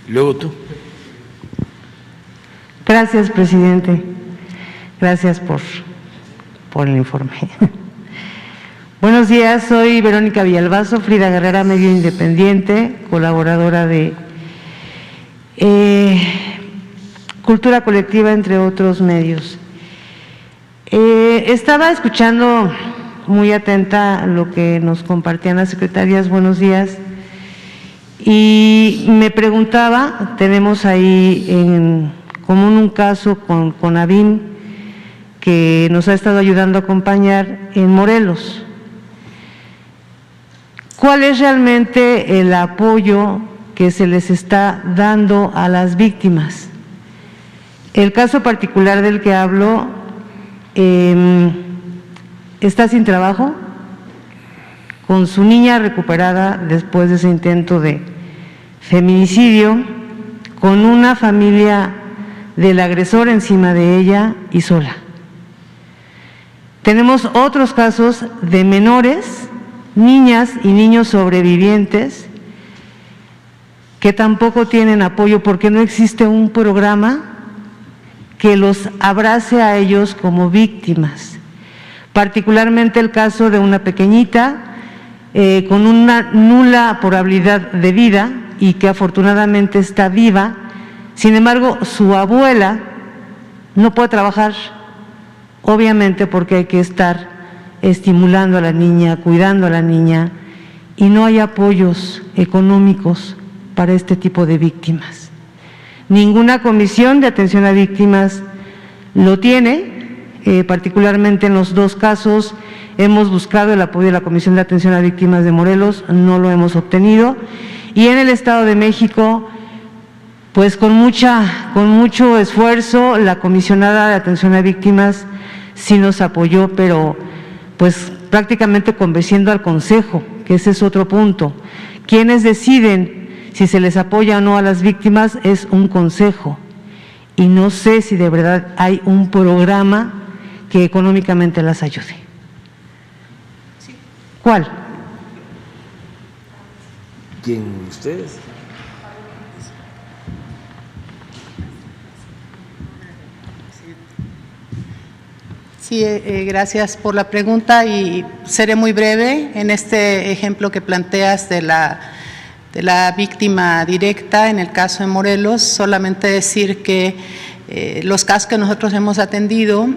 Luego tú. Gracias, presidente. Gracias por el informe. Buenos días, soy Verónica Villalbazo, Frida Guerrera, medio independiente, colaboradora de Cultura Colectiva, entre otros medios. Estaba escuchando muy atenta lo que nos compartían las secretarias, buenos días, y me preguntaba, tenemos ahí en común un caso con CONAVIM que nos ha estado ayudando a acompañar en Morelos. ¿Cuál es realmente el apoyo que se les está dando a las víctimas? El caso particular del que hablo está sin trabajo, con su niña recuperada después de ese intento de feminicidio, con una familia del agresor encima de ella y sola. Tenemos otros casos de menores, niñas y niños sobrevivientes que tampoco tienen apoyo porque no existe un programa que los abrace a ellos como víctimas. Particularmente el caso de una pequeñita con una nula probabilidad de vida y que afortunadamente está viva. Sin embargo, su abuela no puede trabajar, obviamente porque hay que estar estimulando a la niña, cuidando a la niña, y no hay apoyos económicos para este tipo de víctimas. Ninguna comisión de atención a víctimas lo tiene, particularmente en los dos casos hemos buscado el apoyo de la Comisión de Atención a Víctimas de Morelos, no lo hemos obtenido, y en el Estado de México, pues con mucho esfuerzo, la comisionada de atención a víctimas sí nos apoyó, pero pues prácticamente convenciendo al Consejo, que ese es otro punto. Quienes deciden si se les apoya o no a las víctimas es un consejo, y no sé si de verdad hay un programa que económicamente las ayude. ¿Cuál? ¿Quién? ¿Ustedes? Sí, gracias por la pregunta y seré muy breve en este ejemplo que planteas de la víctima directa en el caso de Morelos. Solamente decir que los casos que nosotros hemos atendido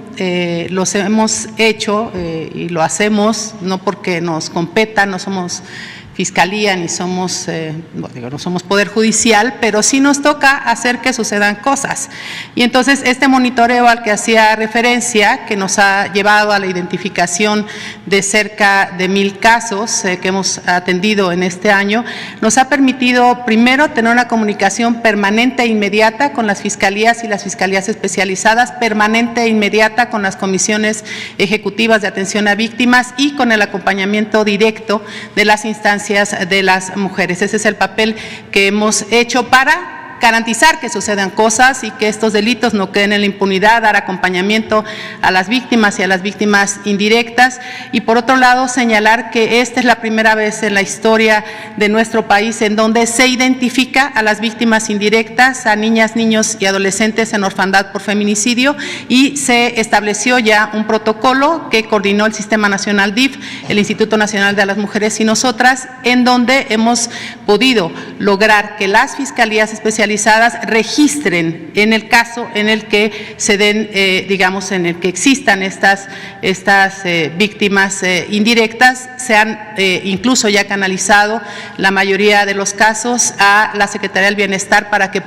los hemos hecho y lo hacemos no porque nos competa, no somos Fiscalía ni somos, no somos Poder Judicial, pero sí nos toca hacer que sucedan cosas. Y entonces este monitoreo al que hacía referencia, que nos ha llevado a la identificación de cerca de 1000 casos que hemos atendido en este año, nos ha permitido primero tener una comunicación permanente e inmediata con las fiscalías y las fiscalías especializadas, permanente e inmediata con las comisiones ejecutivas de atención a víctimas y con el acompañamiento directo de las instancias de las mujeres. Ese es el papel que hemos hecho para garantizar que sucedan cosas y que estos delitos no queden en la impunidad, dar acompañamiento a las víctimas y a las víctimas indirectas. Y por otro lado, señalar que esta es la primera vez en la historia de nuestro país en donde se identifica a las víctimas indirectas, a niñas, niños y adolescentes en orfandad por feminicidio, y se estableció ya un protocolo que coordinó el Sistema Nacional DIF, el Instituto Nacional de las Mujeres y nosotras, en donde hemos podido lograr que las fiscalías especializadas registren en el caso en el que se den, digamos, en el que existan estas víctimas indirectas, se han incluso ya canalizado la mayoría de los casos a la Secretaría del Bienestar para que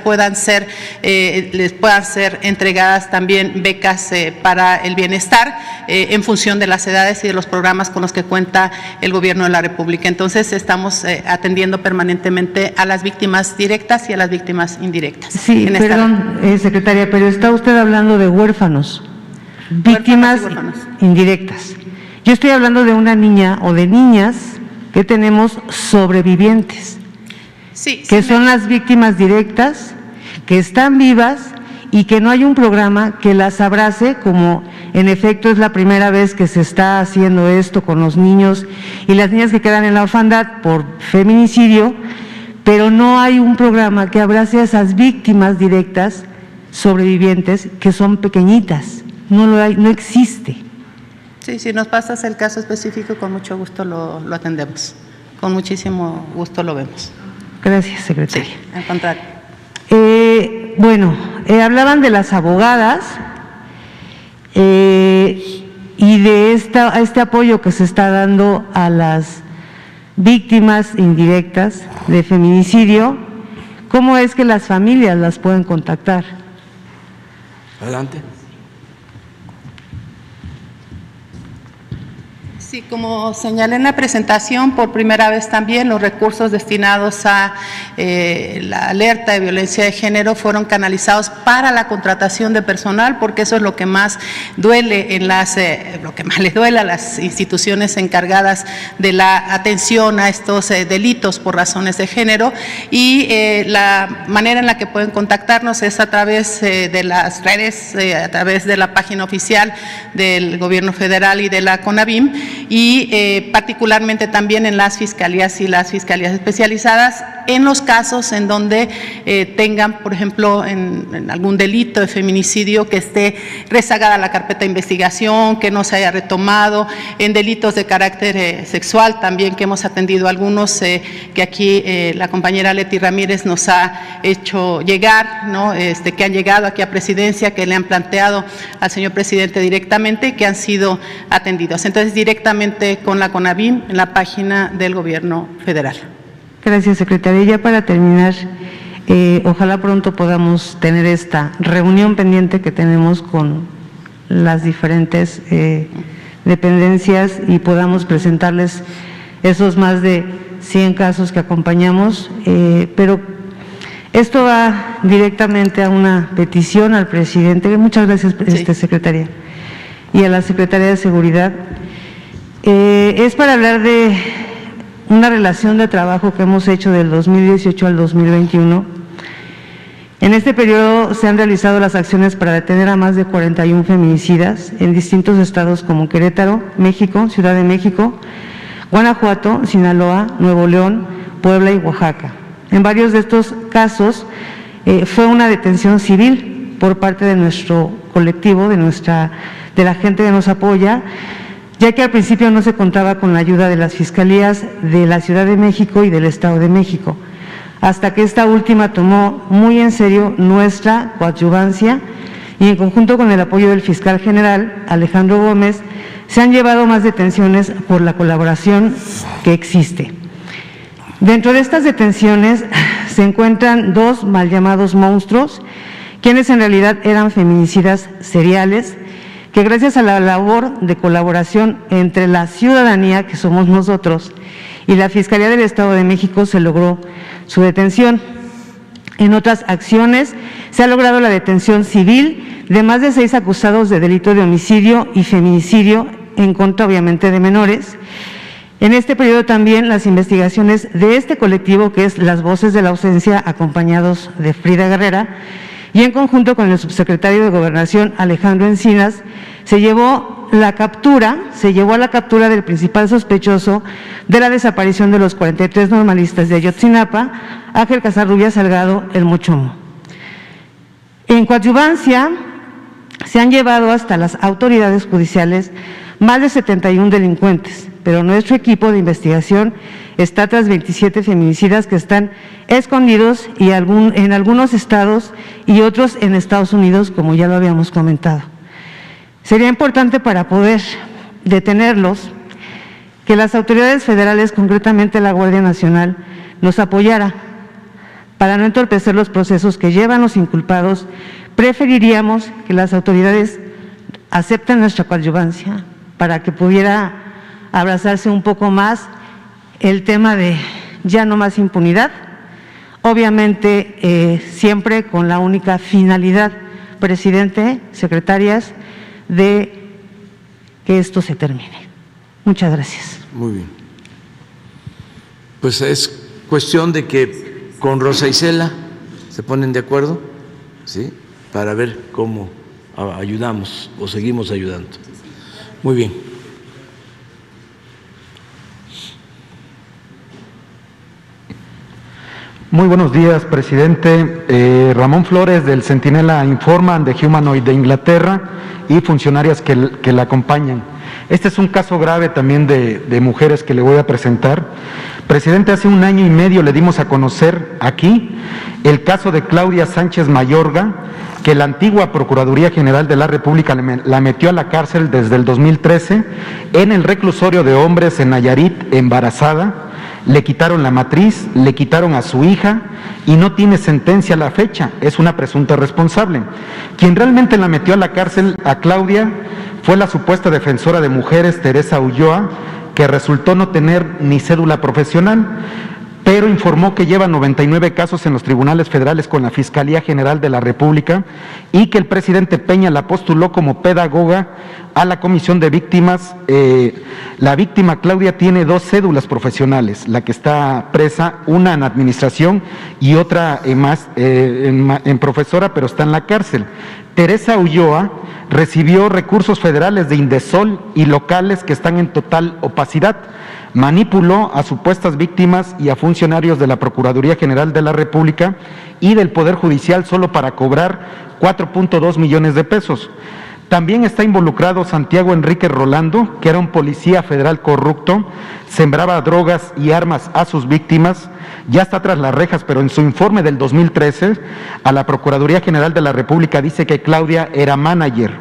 les puedan ser entregadas también becas para el bienestar en función de las edades y de los programas con los que cuenta el Gobierno de la República. Entonces estamos atendiendo permanentemente a las víctimas directas y a las víctimas indirectas. Sí, perdón, secretaria, pero está usted hablando de huérfanos, víctimas indirectas. Yo estoy hablando de una niña o de niñas que tenemos sobrevivientes, que son las víctimas directas, que están vivas y que no hay un programa que las abrace, como en efecto es la primera vez que se está haciendo esto con los niños y las niñas que quedan en la orfandad por feminicidio, pero no hay un programa que abrace a esas víctimas directas, sobrevivientes, que son pequeñitas. No lo hay, no existe. Sí, si nos pasas el caso específico, con mucho gusto lo atendemos. Con muchísimo gusto lo vemos. Gracias, secretaria. Sí, al contrario. Bueno, hablaban de las abogadas y de este apoyo que se está dando a las víctimas indirectas de feminicidio. ¿Cómo es que las familias las pueden contactar? Adelante. Sí, como señalé en la presentación, por primera vez también los recursos destinados a la alerta de violencia de género fueron canalizados para la contratación de personal, porque eso es lo que más duele lo que más le duele a las instituciones encargadas de la atención a estos delitos por razones de género, y la manera en la que pueden contactarnos es a través de las redes, a través de la página oficial del Gobierno Federal y de la CONAVIM, y particularmente también en las fiscalías y las fiscalías especializadas, en los casos en donde tengan, por ejemplo, en algún delito de feminicidio que esté rezagada la carpeta de investigación, que no se haya retomado, en delitos de carácter sexual también, que hemos atendido algunos que aquí la compañera Leti Ramírez nos ha hecho llegar, ¿no? Que han llegado aquí a Presidencia, que le han planteado al señor presidente directamente y que han sido atendidos. Entonces, directamente con la CONAVIM en la página del Gobierno Federal. Gracias, secretaria. Ya para terminar, ojalá pronto podamos tener esta reunión pendiente que tenemos con las diferentes dependencias y podamos presentarles esos más de 100 casos que acompañamos, pero esto va directamente a una petición al presidente. Muchas gracias, secretaria, y a la Secretaría de Seguridad. Es para hablar de una relación de trabajo que hemos hecho del 2018 al 2021. En este periodo se han realizado las acciones para detener a más de 41 feminicidas en distintos estados como Querétaro, México, Ciudad de México, Guanajuato, Sinaloa, Nuevo León, Puebla y Oaxaca. En varios de estos casos fue una detención civil por parte de nuestro colectivo, de la gente que nos apoya, ya que al principio no se contaba con la ayuda de las fiscalías de la Ciudad de México y del Estado de México, hasta que esta última tomó muy en serio nuestra coadyuvancia y en conjunto con el apoyo del fiscal general Alejandro Gómez se han llevado más detenciones por la colaboración que existe. Dentro de estas detenciones se encuentran dos mal llamados monstruos, quienes en realidad eran feminicidas seriales, que gracias a la labor de colaboración entre la ciudadanía, que somos nosotros, y la Fiscalía del Estado de México se logró su detención. En otras acciones se ha logrado la detención civil de más de 6 acusados de delito de homicidio y feminicidio en contra, obviamente, de menores. En este periodo también las investigaciones de este colectivo, que es Las Voces de la Ausencia, acompañados de Frida Guerrera, y en conjunto con el subsecretario de Gobernación, Alejandro Encinas, se llevó a la captura del principal sospechoso de la desaparición de los 43 normalistas de Ayotzinapa, Ángel Casarrubias Salgado, el Mochomo. En coadyuvancia se han llevado hasta las autoridades judiciales más de 71 delincuentes, pero nuestro equipo de investigación está tras 27 feminicidas que están escondidos y en algunos estados y otros en Estados Unidos, como ya lo habíamos comentado. Sería importante, para poder detenerlos, que las autoridades federales, concretamente la Guardia Nacional, nos apoyara para no entorpecer los procesos que llevan los inculpados. Preferiríamos que las autoridades acepten nuestra coadyuvancia para que pudiera abrazarse un poco más el tema de ya no más impunidad, obviamente siempre con la única finalidad, presidente, secretarias, de que esto se termine. Muchas gracias. Muy bien. Pues es cuestión de que con Rosa Isela se ponen de acuerdo, ¿sí?, para ver cómo ayudamos o seguimos ayudando. Muy bien. Muy buenos días, presidente. Ramón Flores, del Centinela Informan, de Humanoid de Inglaterra, y funcionarias que la acompañan. Este es un caso grave también de mujeres que le voy a presentar. Presidente, hace 1 año y medio le dimos a conocer aquí el caso de Claudia Sánchez Mayorga, que la antigua Procuraduría General de la República la metió a la cárcel desde el 2013 en el reclusorio de hombres en Nayarit, embarazada. Le quitaron la matriz, le quitaron a su hija y no tiene sentencia a la fecha, es una presunta responsable. Quien realmente la metió a la cárcel a Claudia fue la supuesta defensora de mujeres, Teresa Ulloa, que resultó no tener ni cédula profesional, pero informó que lleva 99 casos en los tribunales federales con la Fiscalía General de la República y que el presidente Peña la postuló como pedagoga a la Comisión de Víctimas. La víctima Claudia tiene 2 cédulas profesionales, la que está presa, una en administración y otra en profesora, pero está en la cárcel. Teresa Ulloa recibió recursos federales de Indesol y locales que están en total opacidad. Manipuló a supuestas víctimas y a funcionarios de la Procuraduría General de la República y del Poder Judicial solo para cobrar 4.2 millones de pesos. También está involucrado Santiago Enrique Rolando, que era un policía federal corrupto, sembraba drogas y armas a sus víctimas, ya está tras las rejas, pero en su informe del 2013 a la Procuraduría General de la República dice que Claudia era manager.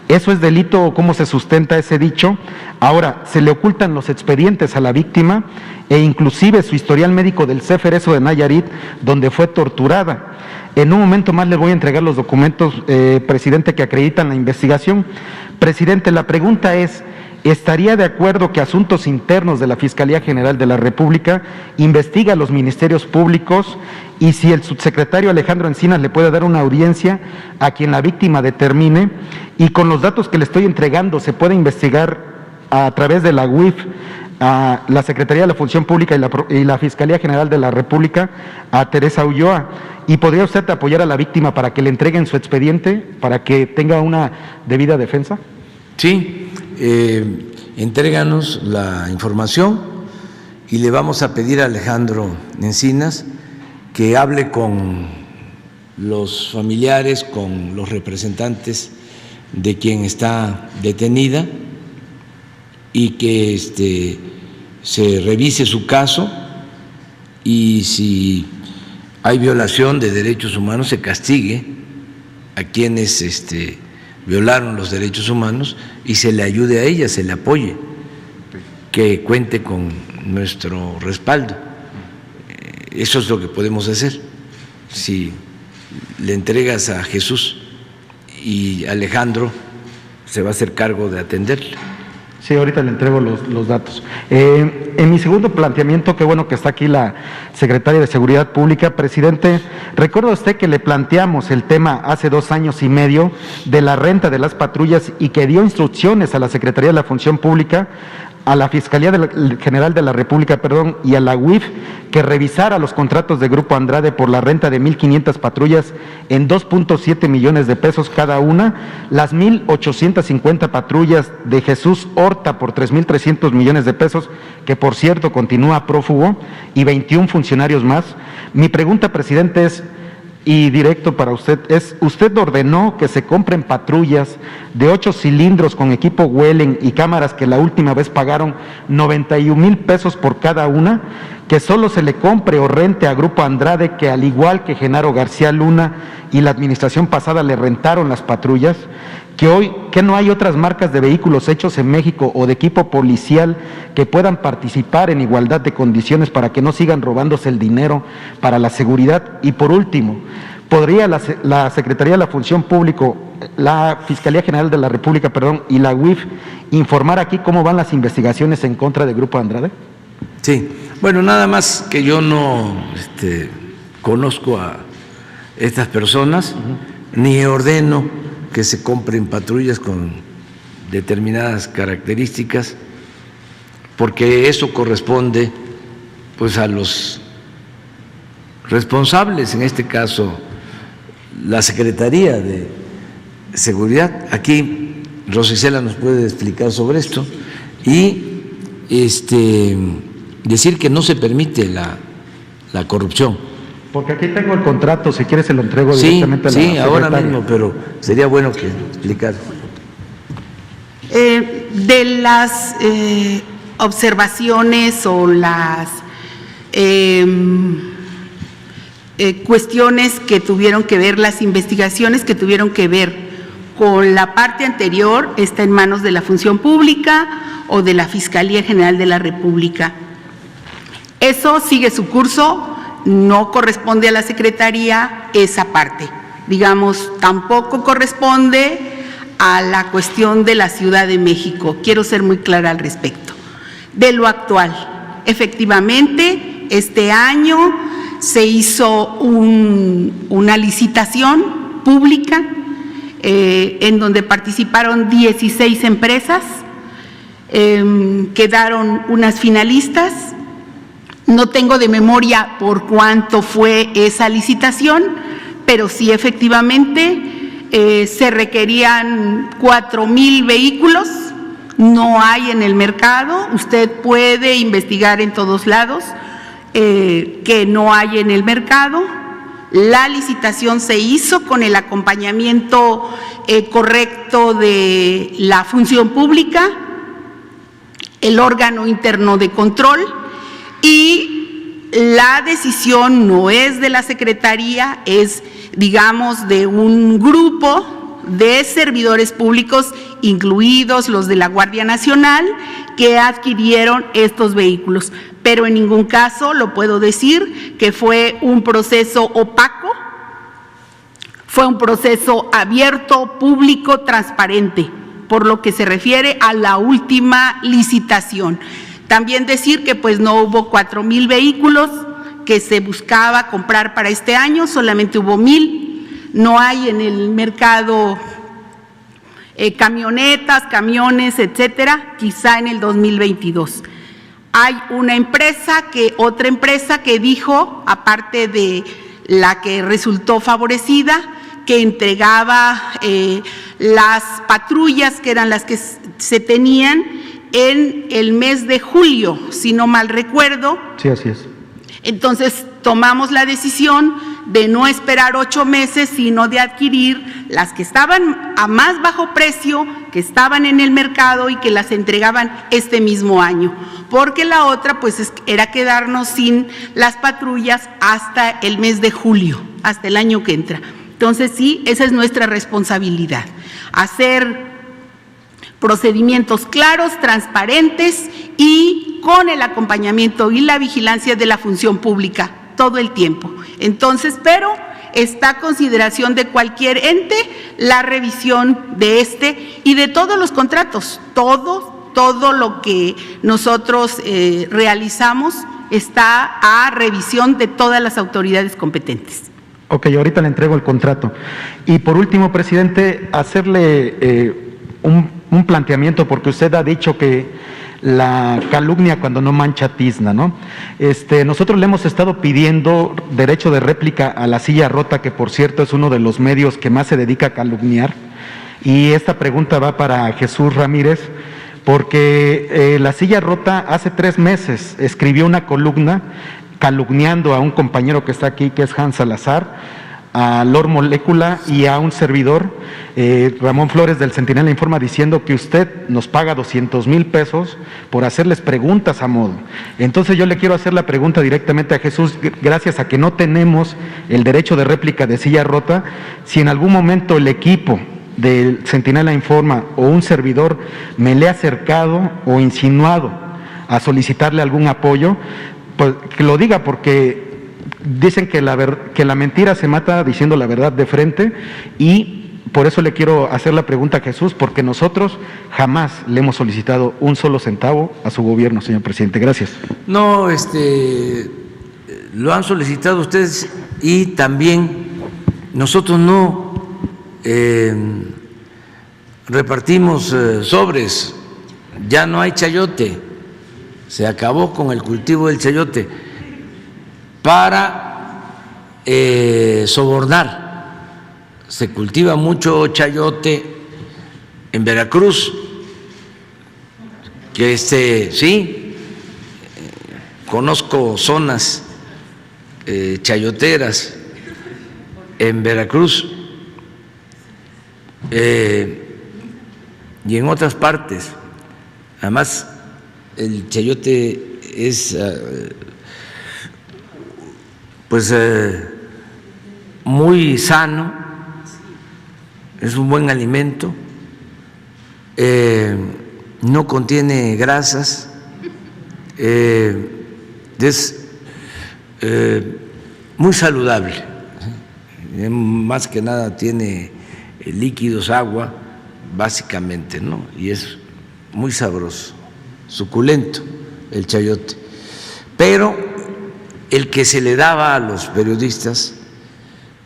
¿Eso es delito o cómo se sustenta ese dicho? Ahora, se le ocultan los expedientes a la víctima e inclusive su historial médico del Ceferezo de Nayarit, donde fue torturada. En un momento más le voy a entregar los documentos, presidente, que acreditan la investigación. Presidente, la pregunta es, ¿estaría de acuerdo que Asuntos Internos de la Fiscalía General de la República investiga a los ministerios públicos y si el subsecretario Alejandro Encinas le puede dar una audiencia a quien la víctima determine, y con los datos que le estoy entregando se puede investigar a través de la UIF a la Secretaría de la Función Pública y la Fiscalía General de la República a Teresa Ulloa? ¿Y podría usted apoyar a la víctima para que le entreguen su expediente, para que tenga una debida defensa? Sí, entréganos la información y le vamos a pedir a Alejandro Encinas que hable con los familiares, con los representantes de quien está detenida y que se revise su caso, y si hay violación de derechos humanos se castigue a quienes violaron los derechos humanos y se le ayude a ella, se le apoye, que cuente con nuestro respaldo. Eso es lo que podemos hacer. Si le entregas a Jesús y Alejandro se va a hacer cargo de atenderle. Sí, ahorita le entrego los datos. En mi segundo planteamiento, qué bueno que está aquí la secretaria de Seguridad Pública. Presidente, ¿recuerda usted que le planteamos el tema hace 2 años y medio de la renta de las patrullas y que dio instrucciones a la Secretaría de la Función Pública, a la Fiscalía General de la República, y a la UIF que revisara los contratos de Grupo Andrade por la renta de 1,500 patrullas en 2.7 millones de pesos cada una, las 1,850 patrullas de Jesús Horta por 3.300 millones de pesos, que por cierto continúa prófugo, y 21 funcionarios más? Mi pregunta, presidente, es, y directo para usted, ¿usted ordenó que se compren patrullas de 8 cilindros con equipo Wellen y cámaras que la última vez pagaron 91,000 pesos por cada una, que solo se le compre o rente a Grupo Andrade, que al igual que Genaro García Luna y la administración pasada le rentaron las patrullas, que no hay otras marcas de vehículos hechos en México o de equipo policial que puedan participar en igualdad de condiciones para que no sigan robándose el dinero para la seguridad? Y por último, ¿podría la Secretaría de la Función Pública, la Fiscalía General de la República, y la UIF informar aquí cómo van las investigaciones en contra del Grupo Andrade? Sí, bueno, nada más que yo no conozco a estas personas, ni ordeno que se compren patrullas con determinadas características, porque eso corresponde pues a los responsables, en este caso la Secretaría de Seguridad. Aquí Rosa Isela nos puede explicar sobre esto y decir que no se permite la corrupción Porque aquí tengo el contrato, si quieres se lo entrego Sí, directamente a la sí, secretaria. ahora mismo, pero sería bueno que explicara. De las observaciones o las cuestiones que tuvieron que ver, las investigaciones que tuvieron que ver con la parte anterior, está en manos de la Función Pública o de la Fiscalía General de la República. Eso sigue su curso, no corresponde a la Secretaría esa parte. Digamos, tampoco corresponde a la cuestión de la Ciudad de México. Quiero ser muy clara al respecto. De lo actual, efectivamente, este año se hizo una licitación pública en donde participaron 16 empresas, quedaron unas finalistas. No tengo de memoria por cuánto fue esa licitación, pero sí efectivamente se requerían 4,000 vehículos, no hay en el mercado, usted puede investigar en todos lados que no hay en el mercado. La licitación se hizo con el acompañamiento correcto de la Función Pública, el órgano interno de control, y la decisión no es de la Secretaría, es, digamos, de un grupo de servidores públicos, incluidos los de la Guardia Nacional, que adquirieron estos vehículos. Pero en ningún caso lo puedo decir que fue un proceso opaco, fue un proceso abierto, público, transparente, por lo que se refiere a la última licitación. También decir que pues no hubo 4,000 vehículos que se buscaba comprar para este año, solamente hubo 1,000. No hay en el mercado camionetas, camiones, etcétera, quizá en el 2022. Hay otra empresa que dijo, aparte de la que resultó favorecida, que entregaba las patrullas que eran las que se tenían en el mes de julio, si no mal recuerdo. Sí, así es. Entonces tomamos la decisión de no esperar 8 meses, sino de adquirir las que estaban a más bajo precio, que estaban en el mercado y que las entregaban este mismo año, porque la otra pues era quedarnos sin las patrullas hasta el mes de julio, hasta el año que entra. Entonces sí, esa es nuestra responsabilidad, hacer procedimientos claros, transparentes y con el acompañamiento y la vigilancia de la Función Pública todo el tiempo. Entonces, pero está a consideración de cualquier ente la revisión de este y de todos los contratos, todo lo que nosotros realizamos está a revisión de todas las autoridades competentes. Ok, ahorita le entrego el contrato. Y por último, presidente, hacerle un planteamiento, porque usted ha dicho que la calumnia cuando no mancha tizna, ¿no? Nosotros le hemos estado pidiendo derecho de réplica a La Silla Rota, que por cierto es uno de los medios que más se dedica a calumniar, y esta pregunta va para Jesús Ramírez, porque La Silla Rota hace 3 meses escribió una columna calumniando a un compañero que está aquí, que es Hans Salazar, a Lord Molécula y a un servidor, Ramón Flores del Centinela Informa, diciendo que usted nos paga 200,000 pesos por hacerles preguntas a modo. Entonces yo le quiero hacer la pregunta directamente a Jesús, gracias a que no tenemos el derecho de réplica de Silla Rota, si en algún momento el equipo del Centinela Informa o un servidor me le ha acercado o insinuado a solicitarle algún apoyo, pues que lo diga, porque dicen que la mentira se mata diciendo la verdad de frente, y por eso le quiero hacer la pregunta a Jesús, porque nosotros jamás le hemos solicitado un solo centavo a su gobierno, señor presidente. Gracias. No, lo han solicitado ustedes y también nosotros no repartimos sobres, ya no hay chayote, se acabó con el cultivo del chayote para sobornar. Se cultiva mucho chayote en Veracruz, que sí, conozco zonas chayoteras en Veracruz y en otras partes. Además, el chayote es pues muy sano, es un buen alimento, no contiene grasas, es muy saludable, más que nada tiene líquidos, agua, básicamente, ¿no? Y es muy sabroso, suculento el chayote. Pero el que se le daba a los periodistas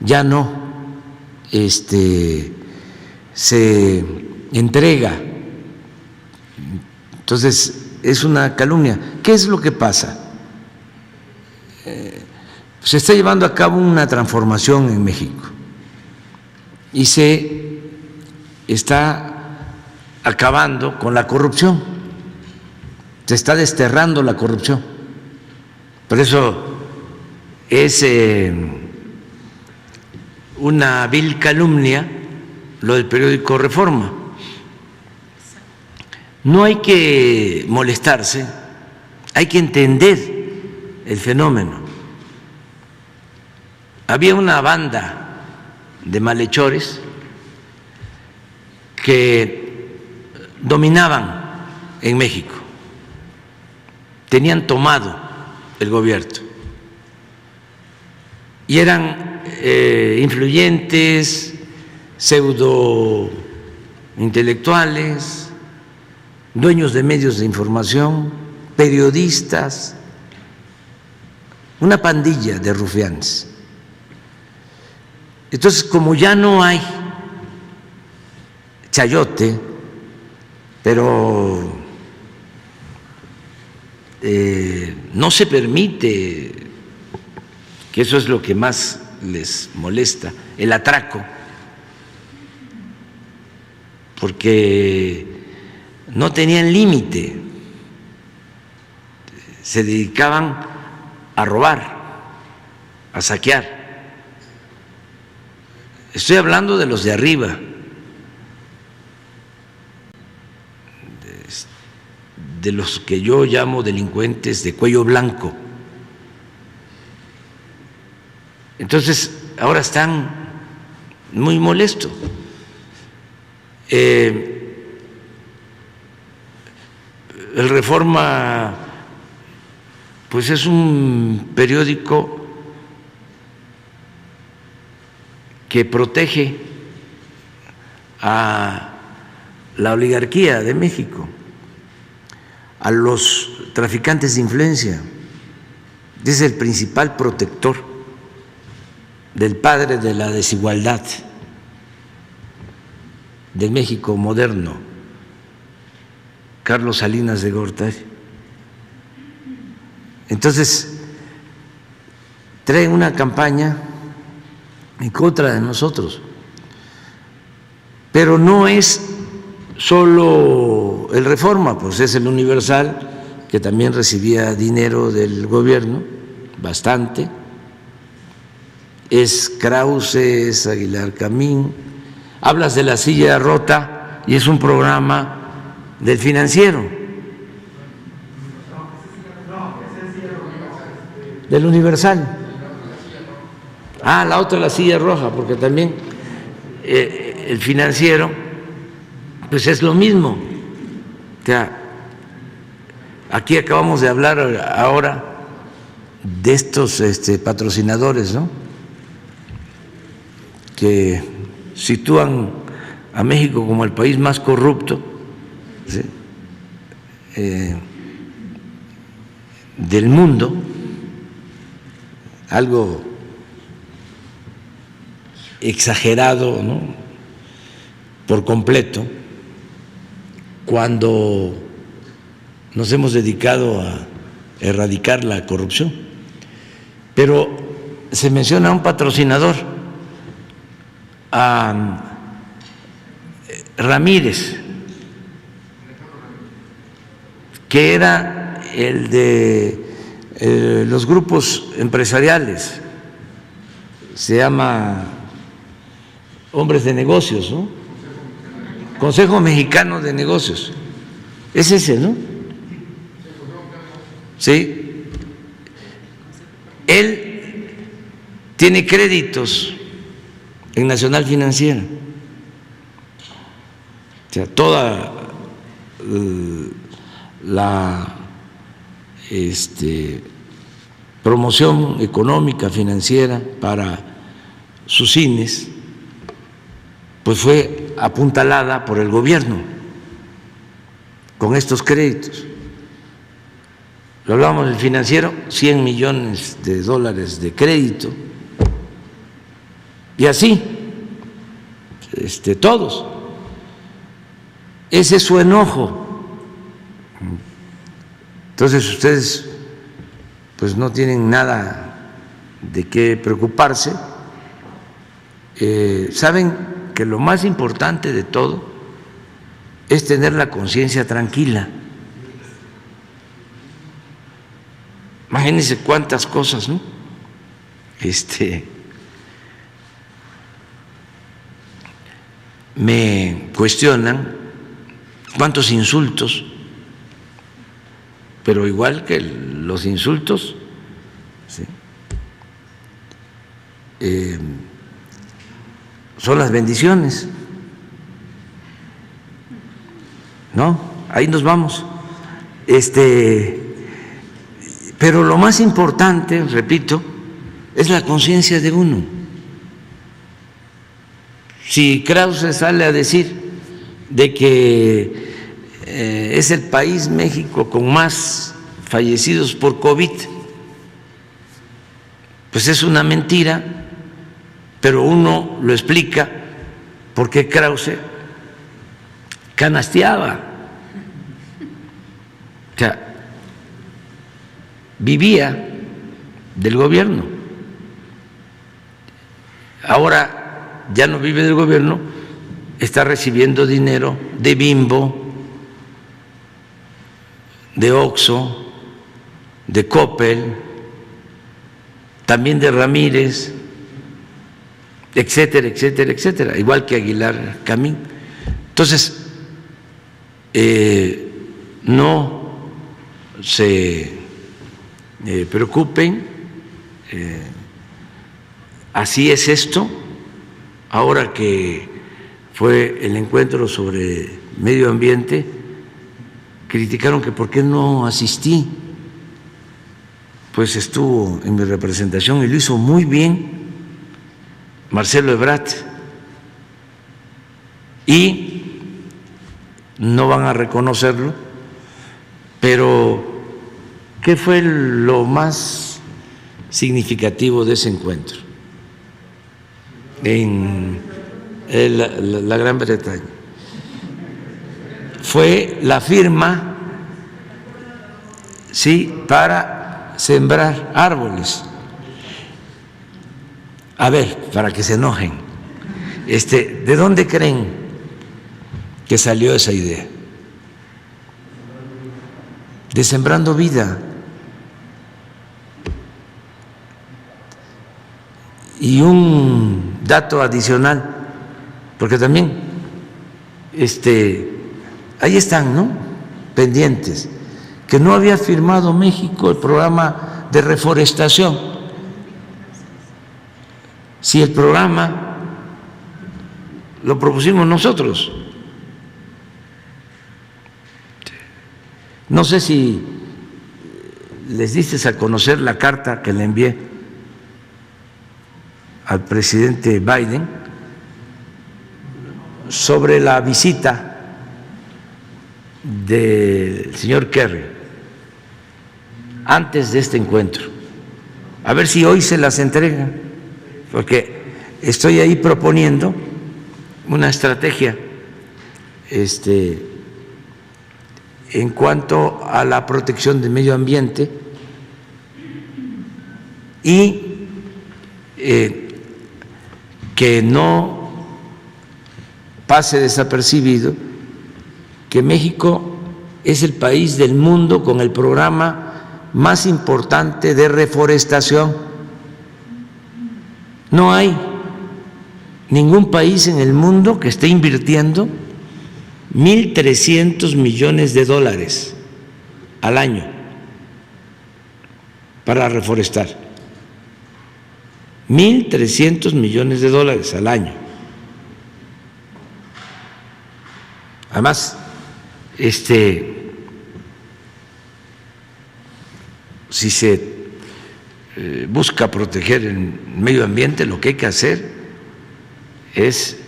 ya no se entrega. Entonces, es una calumnia. ¿Qué es lo que pasa? Se está llevando a cabo una transformación en México y se está acabando con la corrupción, se está desterrando la corrupción. Por eso es una vil calumnia lo del periódico Reforma. No hay que molestarse, hay que entender el fenómeno. Había una banda de malhechores que dominaban en México, tenían tomado el gobierno y eran influyentes, pseudo intelectuales, dueños de medios de información, periodistas, una pandilla de rufianes. Entonces, como ya no hay chayote, pero no se permite, que eso es lo que más les molesta, el atraco, porque no tenían límite, se dedicaban a robar, a saquear. Estoy hablando de los de arriba, de los que yo llamo delincuentes de cuello blanco. Entonces, ahora están muy molestos. El Reforma, pues es un periódico que protege a la oligarquía de México, a los traficantes de influencia. Es el principal protector del padre de la desigualdad del México moderno, Carlos Salinas de Gortari. Entonces, trae una campaña en contra de nosotros, pero no es solo el Reforma, pues es el Universal, que también recibía dinero del gobierno, bastante, es Krause, es Aguilar Camín. Hablas de La Silla Rota y es un programa del Financiero, del Universal. Ah, la otra, La Silla Roja, porque también el Financiero, pues es lo mismo. O sea, aquí acabamos de hablar ahora de estos patrocinadores, ¿no?, que sitúan a México como el país más corrupto, ¿sí?, del mundo, algo exagerado, ¿no?, por completo, cuando nos hemos dedicado a erradicar la corrupción. Pero se menciona a un patrocinador, a Ramírez, que era el de los grupos empresariales, se llama Hombres de Negocios, ¿no? Consejo Mexicano de Negocios, es ese, ¿no? Sí. Él tiene créditos en Nacional Financiera, o sea, toda la promoción económica, financiera para sus cines, pues fue apuntalada por el gobierno con estos créditos. Lo hablábamos del Financiero, 100 millones de dólares de crédito, y así, todos. Ese es su enojo. Entonces ustedes pues no tienen nada de qué preocuparse. Saben que lo más importante de todo es tener la conciencia tranquila. Imagínense cuántas cosas, ¿no? Me cuestionan cuántos insultos, pero igual que los insultos, ¿sí? Son las bendiciones, ¿no? Ahí nos vamos. Pero lo más importante, repito, es la conciencia de uno. Si Krause sale a decir de que es el país, México, con más fallecidos por COVID, pues es una mentira, pero uno lo explica porque Krause canasteaba, o sea, vivía del gobierno. Ahora ya no vive del gobierno, está recibiendo dinero de Bimbo, de Oxxo, de Coppel, también de Ramírez, etcétera, etcétera, etcétera, igual que Aguilar Camín. Entonces, no se preocupen, así es esto. Ahora que fue el encuentro sobre medio ambiente, criticaron que por qué no asistí. Pues estuvo en mi representación y lo hizo muy bien Marcelo Ebrard, y no van a reconocerlo, pero ¿qué fue lo más significativo de ese encuentro en la Gran Bretaña? Fue la firma, sí, para sembrar árboles. A ver, para que se enojen, ¿de dónde creen que salió esa idea? De Sembrando Vida. Y un dato adicional, porque también ahí están, ¿no?, pendientes, que no había firmado México el programa de reforestación. Si el programa lo propusimos nosotros. No sé si les diste a conocer la carta que le envié al presidente Biden sobre la visita del señor Kerry antes de este encuentro. A ver si hoy se las entrega, porque estoy ahí proponiendo una estrategia en cuanto a la protección del medio ambiente y que no pase desapercibido que México es el país del mundo con el programa más importante de reforestación. No hay ningún país en el mundo que esté invirtiendo 1.300 millones de dólares al año para reforestar. 1.300 millones de dólares al año. Además, si se busca proteger el medio ambiente, lo que hay que hacer es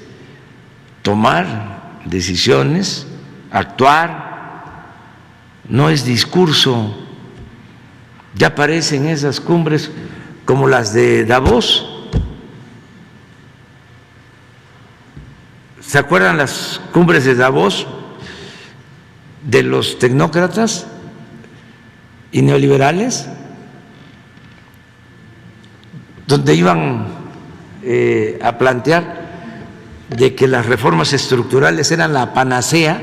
tomar decisiones, actuar, no es discurso. Ya aparecen esas cumbres como las de Davos. ¿Se acuerdan las cumbres de Davos de los tecnócratas y neoliberales? Donde iban a plantear de que las reformas estructurales eran la panacea,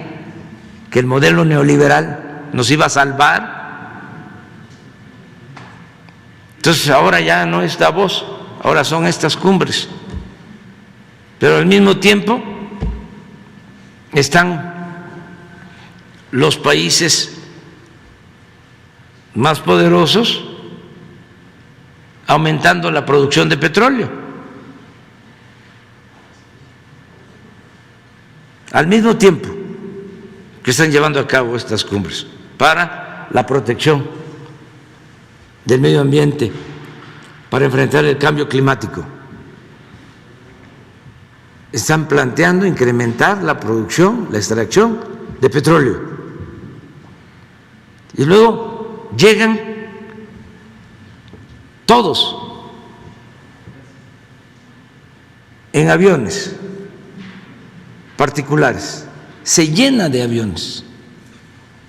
que el modelo neoliberal nos iba a salvar. Entonces ahora ya no es Davos, ahora son estas cumbres. Pero al mismo tiempo están los países más poderosos aumentando la producción de petróleo. Al mismo tiempo que están llevando a cabo estas cumbres para la protección del medio ambiente, para enfrentar el cambio climático, están planteando incrementar la producción, la extracción de petróleo. Y luego llegan todos en aviones particulares, se llena de aviones.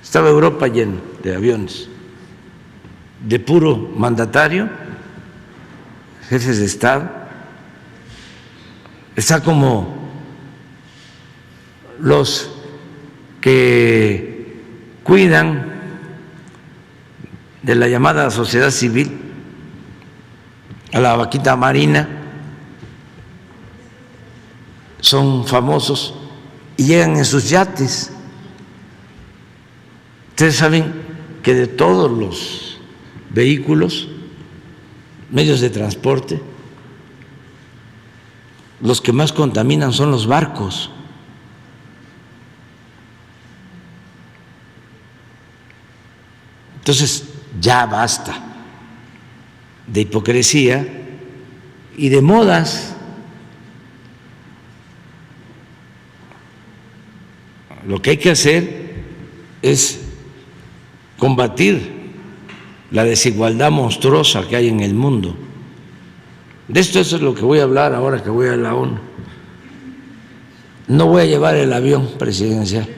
Estaba Europa llena de aviones, de puro mandatario, jefes de Estado. Está como los que cuidan de la llamada sociedad civil, a la vaquita marina, son famosos y llegan en sus yates. Ustedes saben que de todos los vehículos, medios de transporte, los que más contaminan son los barcos. Entonces, ya basta de hipocresía y de modas. Lo que hay que hacer es combatir la desigualdad monstruosa que hay en el mundo. De esto eso es lo que voy a hablar ahora que voy a la ONU. No voy a llevar el avión presidencial.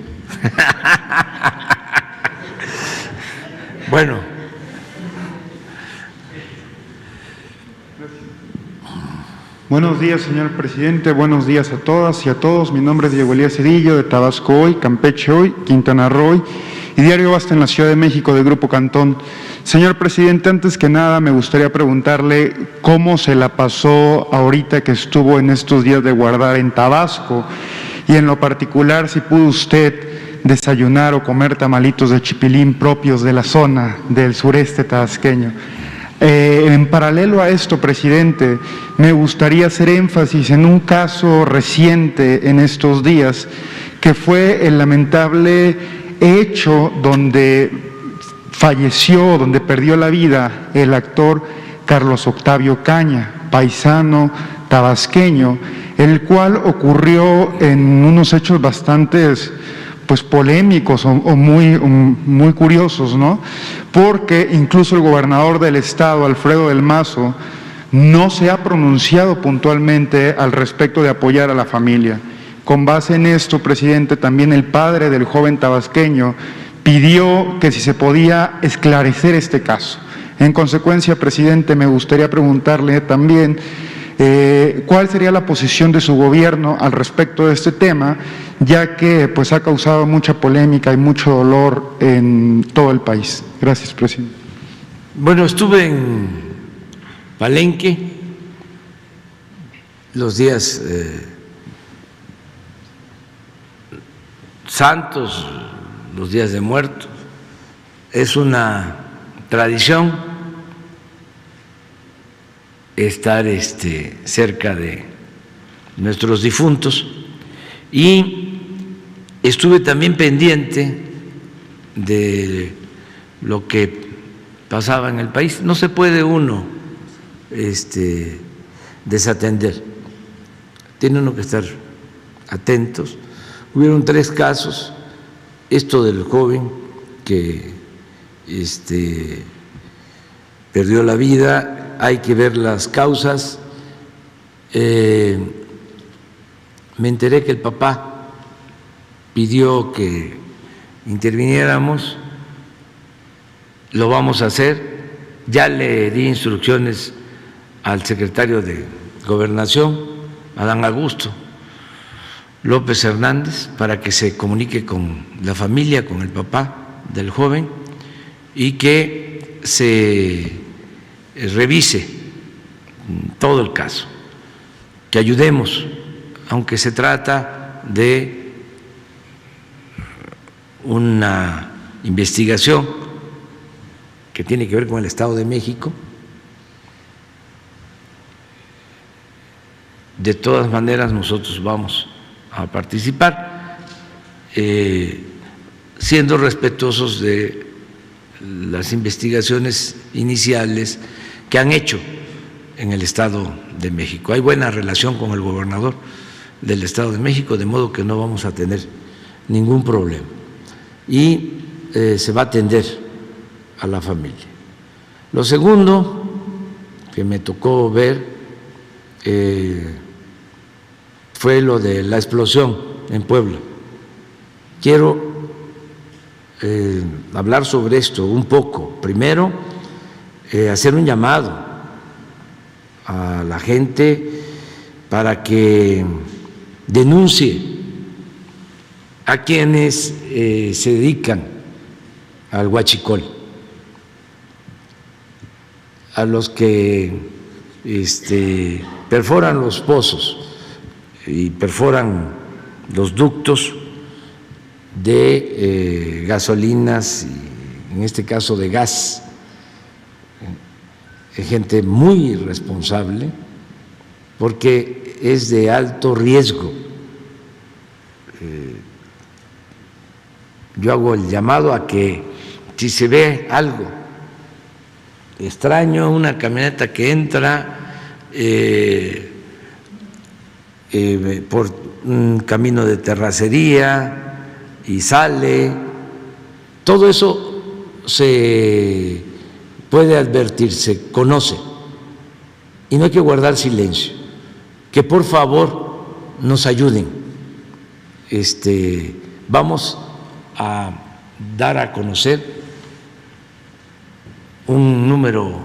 Bueno. Buenos días, señor presidente. Buenos días a todas y a todos. Mi nombre es Diego Elías Cedillo, de Tabasco Hoy, Campeche Hoy, Quintana Roo Hoy y Diario Basta en la Ciudad de México, del Grupo Cantón. Señor presidente, antes que nada me gustaría preguntarle cómo se la pasó ahorita que estuvo en estos días de guardar en Tabasco y en lo particular si pudo usted desayunar o comer tamalitos de chipilín propios de la zona del sureste tabasqueño. En paralelo a esto, presidente, me gustaría hacer énfasis en un caso reciente en estos días, que fue el lamentable hecho donde falleció, donde perdió la vida el actor Carlos Octavio Caña, paisano tabasqueño, el cual ocurrió en unos hechos bastantes polémicos o muy curiosos, ¿no? Porque incluso el gobernador del estado, Alfredo del Mazo, no se ha pronunciado puntualmente al respecto de apoyar a la familia. Con base en esto, presidente, también el padre del joven tabasqueño pidió que si se podía esclarecer este caso. En consecuencia, presidente, me gustaría preguntarle también ¿cuál sería la posición de su gobierno al respecto de este tema, ya que ha causado mucha polémica y mucho dolor en todo el país? Gracias, presidente. Bueno, estuve en Palenque los días santos, los días de muertos. Es una tradición estar cerca de nuestros difuntos, y estuve también pendiente de lo que pasaba en el país. No se puede uno desatender, tiene uno que estar atentos. Hubieron 3 casos, esto del joven que perdió la vida, hay que ver las causas. Me enteré que el papá pidió que interviniéramos, lo vamos a hacer. Ya le di instrucciones al secretario de Gobernación, Adán Augusto López Hernández, para que se comunique con la familia, con el papá del joven, y que se revise todo el caso, que ayudemos, aunque se trata de una investigación que tiene que ver con el Estado de México. De todas maneras, nosotros vamos a participar, siendo respetuosos de las investigaciones iniciales que han hecho en el Estado de México. Hay buena relación con el gobernador del Estado de México, de modo que no vamos a tener ningún problema. Y se va a atender a la familia. Lo segundo que me tocó ver fue lo de la explosión en Puebla. Quiero hablar sobre esto un poco. Primero, hacer un llamado a la gente para que denuncie a quienes se dedican al huachicol, a los que perforan los pozos y perforan los ductos de gasolinas y en este caso de gas. Es gente muy irresponsable porque es de alto riesgo. Yo hago el llamado a que si se ve algo extraño, una camioneta que entra por un camino de terracería y sale, todo eso se puede advertir, se conoce, y no hay que guardar silencio. Que por favor nos ayuden. Vamos a dar a conocer un número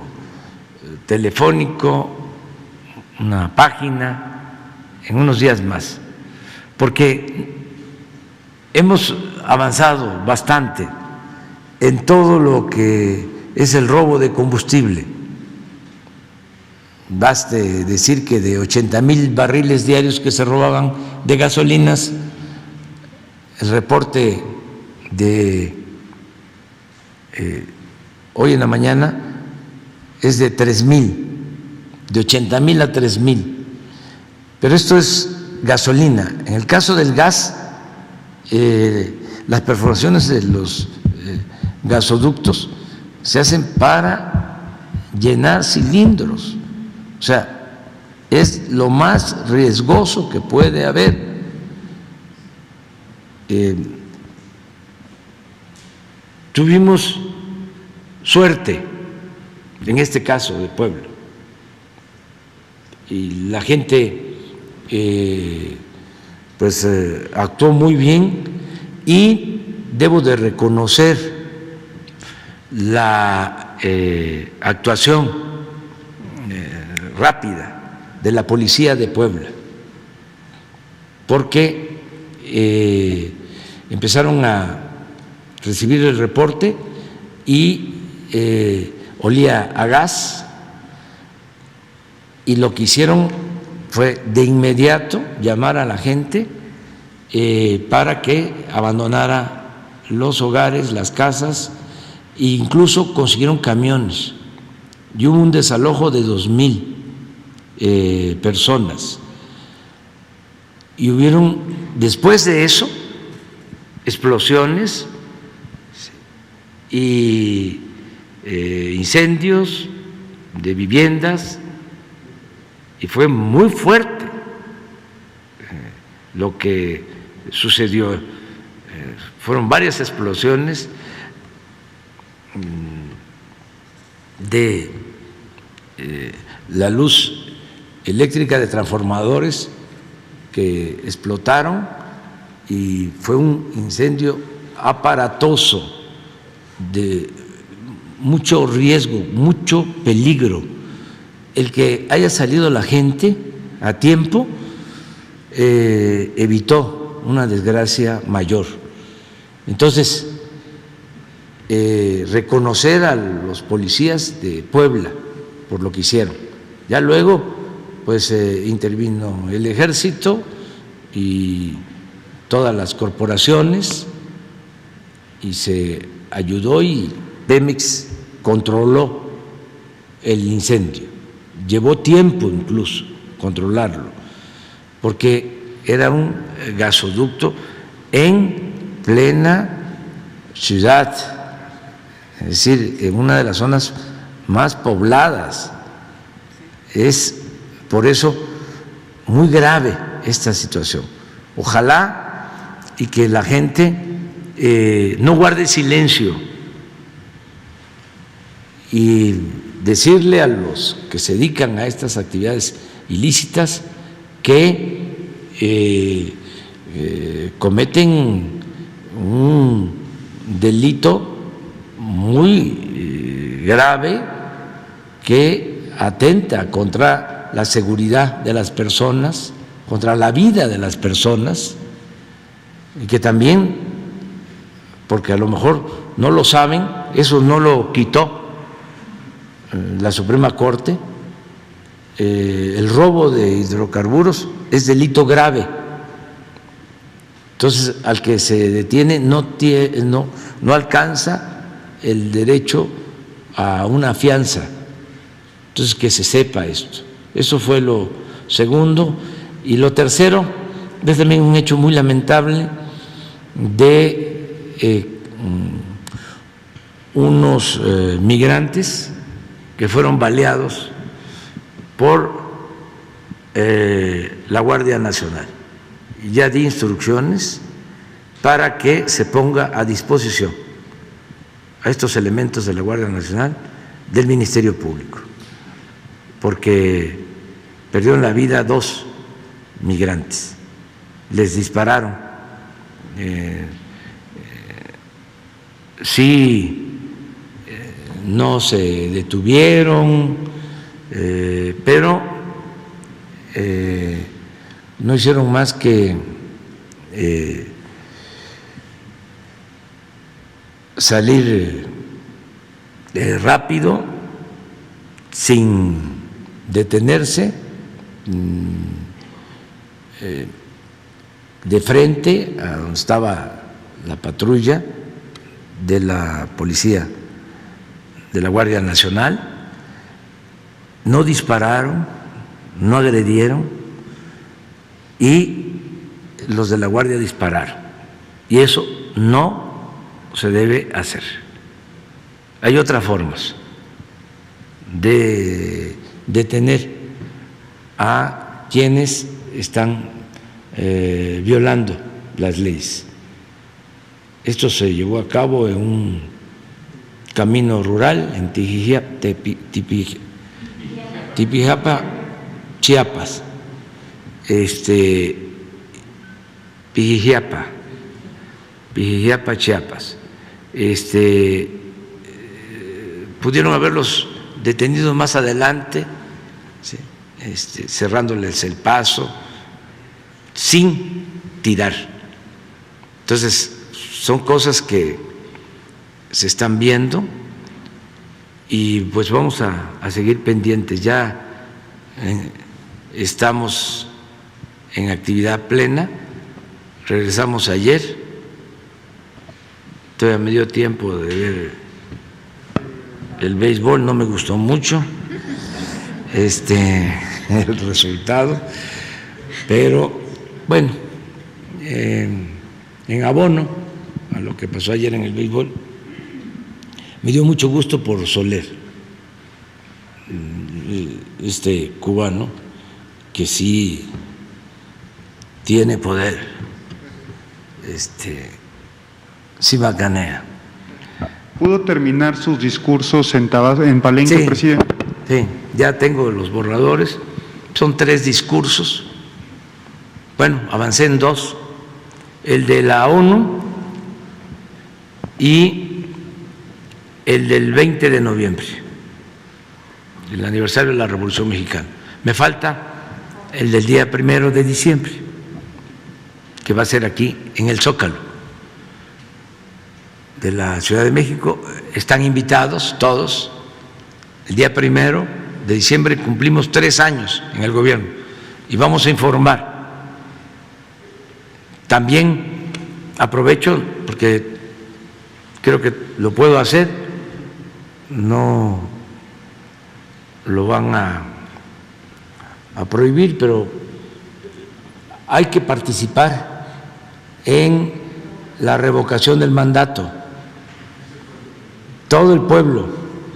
telefónico, una página, en unos días más, porque hemos avanzado bastante en todo lo que es el robo de combustible. Baste decir que de 80,000 barriles diarios que se robaban de gasolinas, el reporte de hoy en la mañana es de 3,000, de 80,000 a 3,000. Pero esto es gasolina. En el caso del gas, las perforaciones de los gasoductos se hacen para llenar cilindros. O sea, es lo más riesgoso que puede haber. Tuvimos suerte en este caso de Puebla, y la gente actuó muy bien, y debo de reconocer la actuación rápida de la policía de Puebla, porque empezaron a recibir el reporte y olía a gas, y lo que hicieron fue de inmediato llamar a la gente para que abandonara los hogares, las casas, e incluso consiguieron camiones, y hubo un desalojo de 2,000 personas. Y hubieron, después de eso, explosiones y incendios de viviendas, y fue muy fuerte lo que sucedió. Fueron varias explosiones de la luz eléctrica de transformadores que explotaron, y fue un incendio aparatoso de mucho riesgo, mucho peligro. El que haya salido la gente a tiempo evitó una desgracia mayor. Entonces, reconocer a los policías de Puebla por lo que hicieron. Ya luego, pues intervino el ejército y todas las corporaciones, y se ayudó, y Pemex controló el incendio. Llevó tiempo incluso controlarlo, porque era un gasoducto en plena ciudad, es decir, en una de las zonas más pobladas. Es por eso muy grave esta situación. Ojalá y que la gente no guarde silencio, y decirle a los que se dedican a estas actividades ilícitas que cometen un delito muy grave que atenta contra la seguridad de las personas, contra la vida de las personas, y que también, porque a lo mejor no lo saben, eso no lo quitó la Suprema Corte, el robo de hidrocarburos es delito grave. Entonces, al que se detiene no alcanza el derecho a una fianza. Entonces, que se sepa esto. Eso fue lo segundo. Y lo tercero, es también un hecho muy lamentable de unos migrantes que fueron baleados por la Guardia Nacional. Ya di instrucciones para que se ponga a disposición a estos elementos de la Guardia Nacional del Ministerio Público, porque perdieron la vida 2 migrantes, les dispararon. Sí, no se detuvieron, pero no hicieron más que salir rápido, sin detenerse, de frente a donde estaba la patrulla de la policía de la Guardia Nacional. No dispararon, no agredieron, y los de la Guardia dispararon, y eso no se debe hacer. Hay otras formas de detener a quienes están violando las leyes. Esto se llevó a cabo en un camino rural en Tipijapa, Chiapas, Pijijiapa, Chiapas. Pudieron haberlos detenido más adelante, ¿sí? Cerrándoles el paso, sin tirar. Entonces, son cosas que se están viendo, y pues vamos a seguir pendientes. Ya estamos en actividad plena, regresamos ayer, todavía me dio tiempo de ver el béisbol, no me gustó mucho el resultado, pero bueno, en abono a lo que pasó ayer en el béisbol, me dio mucho gusto por Soler, este cubano que sí tiene poder, sí bacanea. ¿Pudo terminar sus discursos en Palenque, Sí, presidente? sí, ya tengo los borradores, son 3 discursos, bueno, avancé en 2, el de la ONU y el del 20 de noviembre, el aniversario de la Revolución Mexicana. Me falta el del día 1 de diciembre, que va a ser aquí en el Zócalo de la Ciudad de México. Están invitados todos. El día 1 de diciembre cumplimos 3 años en el gobierno y vamos a informar. También aprovecho, porque creo que lo puedo hacer, no lo van a prohibir, pero hay que participar en la revocación del mandato. Todo el pueblo.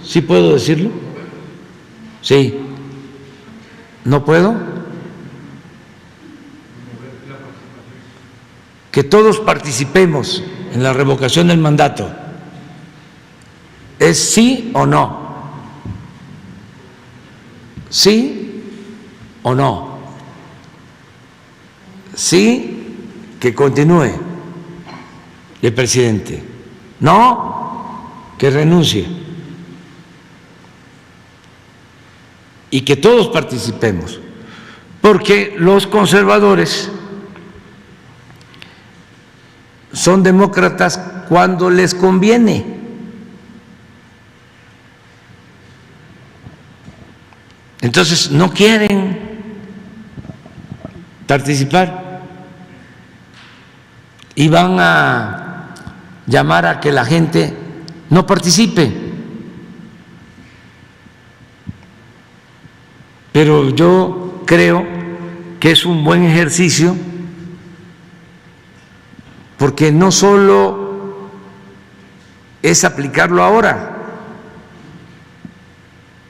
¿Sí puedo decirlo? Sí. ¿No puedo? Que todos participemos en la revocación del mandato. ¿Es sí o no? ¿Sí o no? Sí, que continúe el presidente. No, que renuncie. Y que todos participemos, porque los conservadores son demócratas cuando les conviene. Entonces no quieren participar y van a llamar a que la gente no participe. Pero yo creo que es un buen ejercicio, porque no solo es aplicarlo ahora,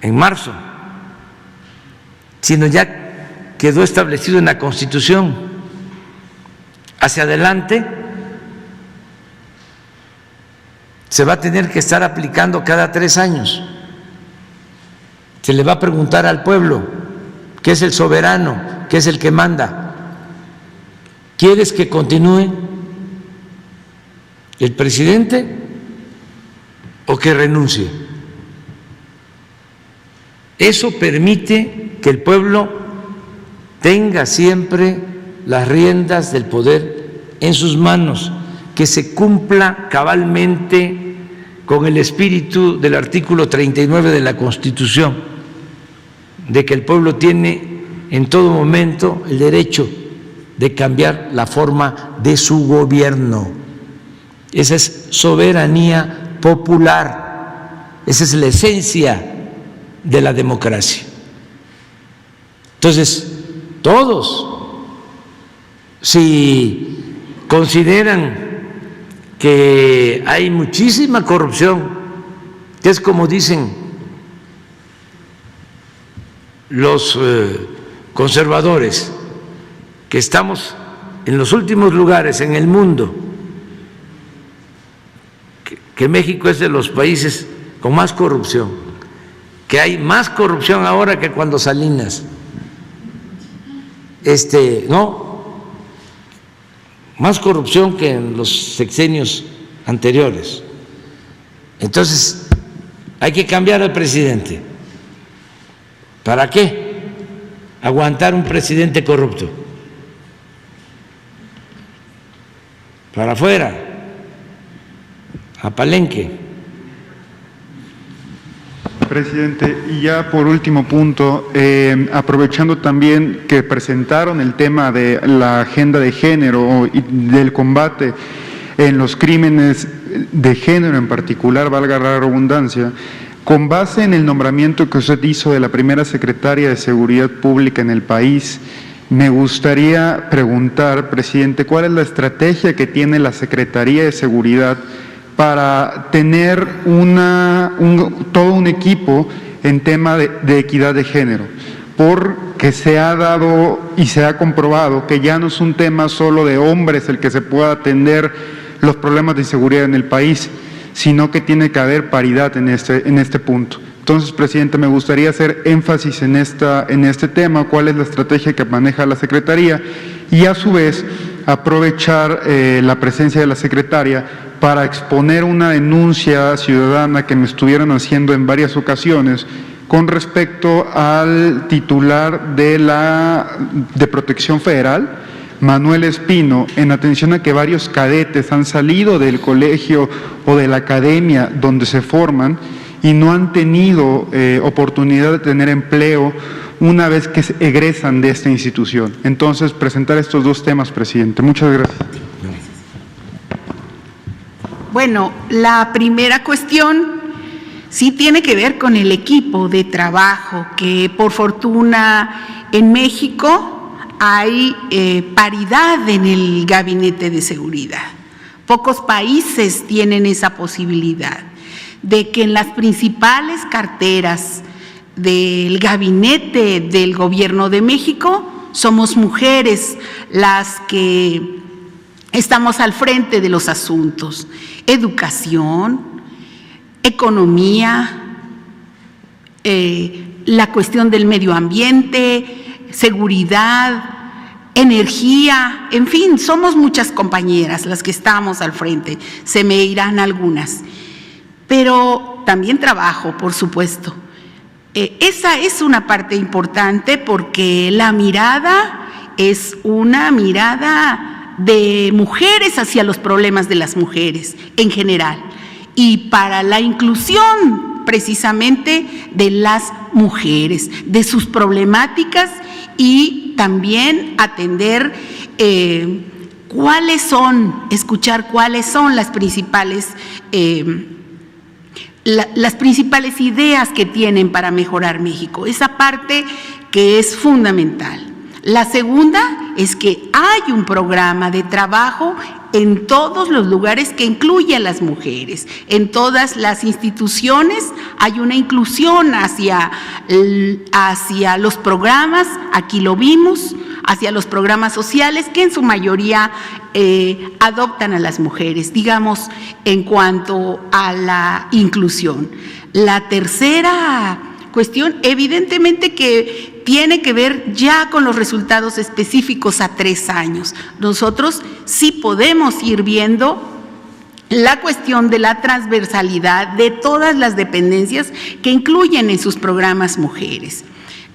en marzo, sino ya quedó establecido en la Constitución. Hacia adelante se va a tener que estar aplicando cada 3 años. Se le va a preguntar al pueblo, que es el soberano, que es el que manda: ¿quieres que continúe el presidente o que renuncie? Eso permite que el pueblo tenga siempre las riendas del poder en sus manos, que se cumpla cabalmente con el espíritu del artículo 39 de la Constitución, de que el pueblo tiene en todo momento el derecho de cambiar la forma de su gobierno. Esa es soberanía popular, esa es la esencia de la democracia. Entonces, todos, si consideran que hay muchísima corrupción, que es como dicen los conservadores, que estamos en los últimos lugares en el mundo, que México es de los países con más corrupción, que hay más corrupción ahora que cuando Salinas, no, más corrupción que en los sexenios anteriores. Entonces, hay que cambiar al presidente. ¿Para qué aguantar un presidente corrupto? Para afuera, a Palenque. presidente. Y ya por último punto, aprovechando también que presentaron el tema de la agenda de género y del combate en los crímenes de género en particular, valga la redundancia, con base en el nombramiento que usted hizo de la primera secretaria de Seguridad Pública en el país, me gustaría preguntar, presidente, ¿cuál es la estrategia que tiene la Secretaría de Seguridad para tener todo un equipo en tema de equidad de género? Porque se ha dado y se ha comprobado que ya no es un tema solo de hombres el que se pueda atender los problemas de inseguridad en el país, sino que tiene que haber paridad en este punto. Entonces, presidente, me gustaría hacer énfasis en este tema, cuál es la estrategia que maneja la Secretaría y a su vez aprovechar la presencia de la secretaria para exponer una denuncia ciudadana que me estuvieron haciendo en varias ocasiones con respecto al titular de Protección Federal, Manuel Espino, en atención a que varios cadetes han salido del colegio o de la academia donde se forman y no han tenido oportunidad de tener empleo una vez que egresan de esta institución. Entonces, presentar estos dos temas, presidente. Muchas gracias. Bueno, la primera cuestión sí tiene que ver con el equipo de trabajo, que por fortuna en México hay paridad en el gabinete de seguridad. Pocos países tienen esa posibilidad de que en las principales carteras del gabinete del Gobierno de México somos mujeres las que estamos al frente de los asuntos. Educación, economía, la cuestión del medio ambiente, seguridad, energía, en fin, somos muchas compañeras las que estamos al frente, se me irán algunas, pero también trabajo, por supuesto. Esa es una parte importante porque la mirada es una mirada de mujeres hacia los problemas de las mujeres en general y para la inclusión precisamente de las mujeres, de sus problemáticas y también atender escuchar cuáles son las principales ideas que tienen para mejorar México, esa parte que es fundamental. La segunda es que hay un programa de trabajo en todos los lugares que incluye a las mujeres. En todas las instituciones hay una inclusión hacia los programas, aquí lo vimos, hacia los programas sociales que en su mayoría adoptan a las mujeres, digamos, en cuanto a la inclusión. La tercera cuestión, evidentemente que tiene que ver ya con los resultados específicos a 3 años. Nosotros sí podemos ir viendo la cuestión de la transversalidad de todas las dependencias que incluyen en sus programas mujeres.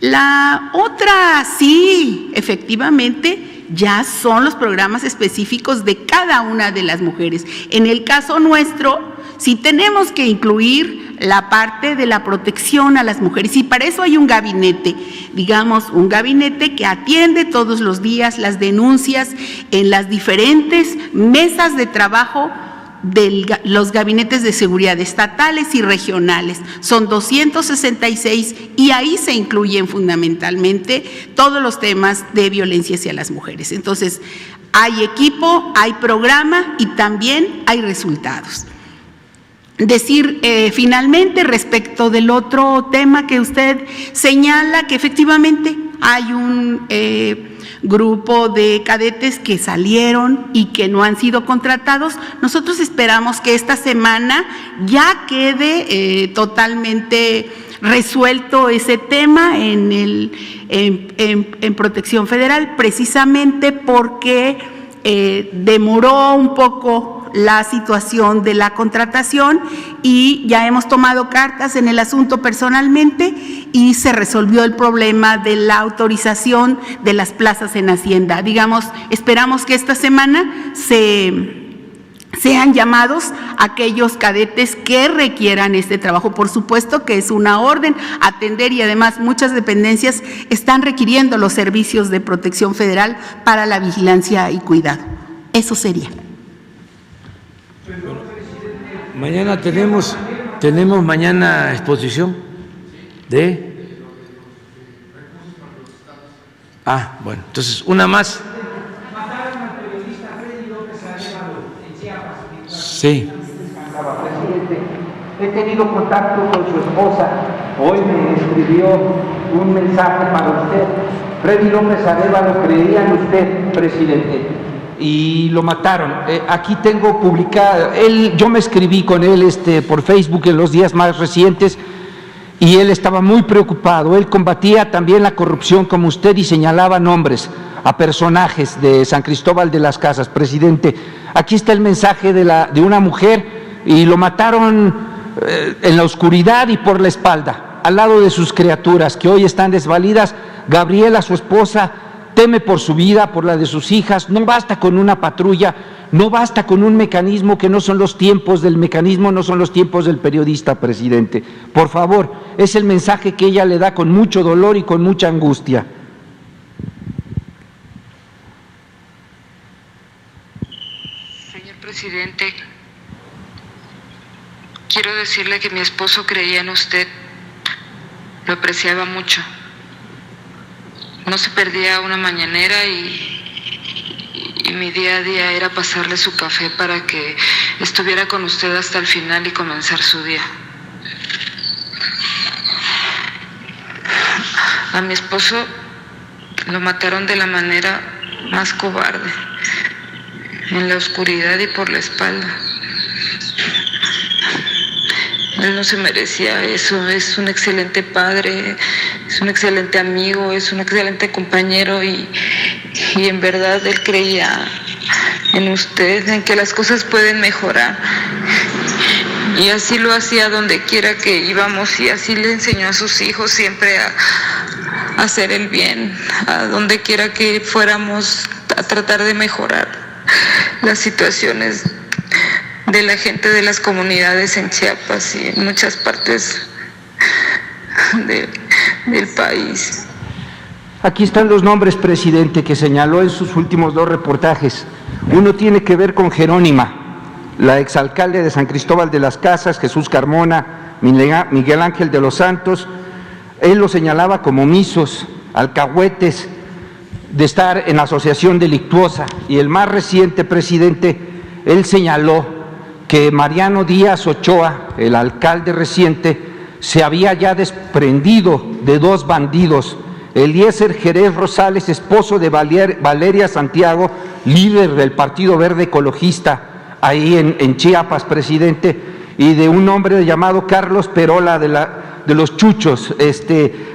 La otra, sí, efectivamente, ya son los programas específicos de cada una de las mujeres. En el caso nuestro, sí tenemos que incluir la parte de la protección a las mujeres y para eso hay un gabinete, digamos, un gabinete que atiende todos los días las denuncias en las diferentes mesas de trabajo de los gabinetes de seguridad estatales y regionales. Son 266 y ahí se incluyen fundamentalmente todos los temas de violencia hacia las mujeres. Entonces, hay equipo, hay programa y también hay resultados. Decir finalmente respecto del otro tema que usted señala, que efectivamente hay un grupo de cadetes que salieron y que no han sido contratados. Nosotros esperamos que esta semana ya quede totalmente resuelto ese tema en Protección Federal, precisamente porque demoró un poco la situación de la contratación y ya hemos tomado cartas en el asunto personalmente y se resolvió el problema de la autorización de las plazas en Hacienda. Digamos, esperamos que esta semana se sean llamados aquellos cadetes que requieran este trabajo. Por supuesto que es una orden atender, y además muchas dependencias están requiriendo los servicios de protección federal para la vigilancia y cuidado. Eso sería. Mañana tenemos mañana exposición de... bueno, entonces una más. Sí. He tenido contacto con su esposa. Hoy me escribió un mensaje para usted. Freddy López Arévalo creía en usted, presidente, y lo mataron. Aquí tengo publicado, yo me escribí con él por Facebook en los días más recientes, y él estaba muy preocupado. Él combatía también la corrupción como usted y señalaba nombres a personajes de San Cristóbal de las Casas. Presidente, aquí está el mensaje de una mujer, y lo mataron en la oscuridad y por la espalda, al lado de sus criaturas que hoy están desvalidas. Gabriela, su esposa, teme por su vida, por la de sus hijas. No basta con una patrulla, no basta con un mecanismo que no son los tiempos del mecanismo, no son los tiempos del periodista, presidente. Por favor, es el mensaje que ella le da con mucho dolor y con mucha angustia. Señor presidente, quiero decirle que mi esposo creía en usted, lo apreciaba mucho. No se perdía una mañanera y mi día a día era pasarle su café para que estuviera con usted hasta el final y comenzar su día. A mi esposo lo mataron de la manera más cobarde, en la oscuridad y por la espalda. Él no se merecía eso. Es un excelente padre, es un excelente amigo, es un excelente compañero, y en verdad él creía en usted, en que las cosas pueden mejorar, y así lo hacía donde quiera que íbamos, y así le enseñó a sus hijos siempre a hacer el bien, a donde quiera que fuéramos, a tratar de mejorar las situaciones de la gente de las comunidades en Chiapas y en muchas partes del país. Aquí están los nombres, presidente, que señaló en sus últimos dos reportajes. Uno tiene que ver con Jerónima, la exalcalde de San Cristóbal de las Casas, Jesús Carmona, Miguel Ángel de los Santos. Él lo señalaba como omisos, alcahuetes, de estar en asociación delictuosa. Y el más reciente, presidente, él señaló que Mariano Díaz Ochoa, el alcalde reciente, se había ya desprendido de dos bandidos: Eliezer Jerez Rosales, esposo de Valeria Santiago, líder del Partido Verde Ecologista ahí en Chiapas, presidente, y de un hombre llamado Carlos Perola de los Chuchos,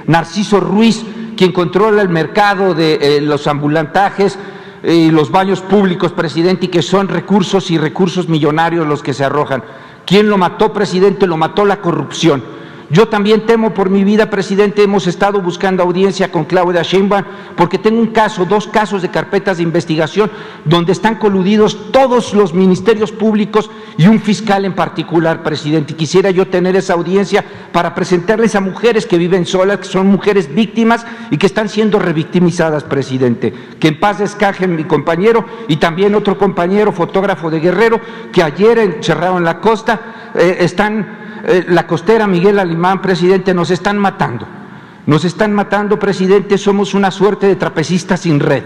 Narciso Ruiz, quien controla el mercado de los ambulantajes y los baños públicos, presidente, y que son recursos y recursos millonarios los que se arrojan. ¿Quién lo mató, presidente? Lo mató la corrupción. Yo también temo por mi vida, presidente. Hemos estado buscando audiencia con Claudia Sheinbaum porque tengo un caso, dos casos de carpetas de investigación donde están coludidos todos los ministerios públicos y un fiscal en particular, presidente. Quisiera yo tener esa audiencia para presentarles a mujeres que viven solas, que son mujeres víctimas y que están siendo revictimizadas, presidente. Que en paz descanse mi compañero y también otro compañero, fotógrafo de Guerrero, que ayer encerraron la costa, la costera Miguel Alimán, presidente. Nos están matando, presidente. Somos una suerte de trapecistas sin red.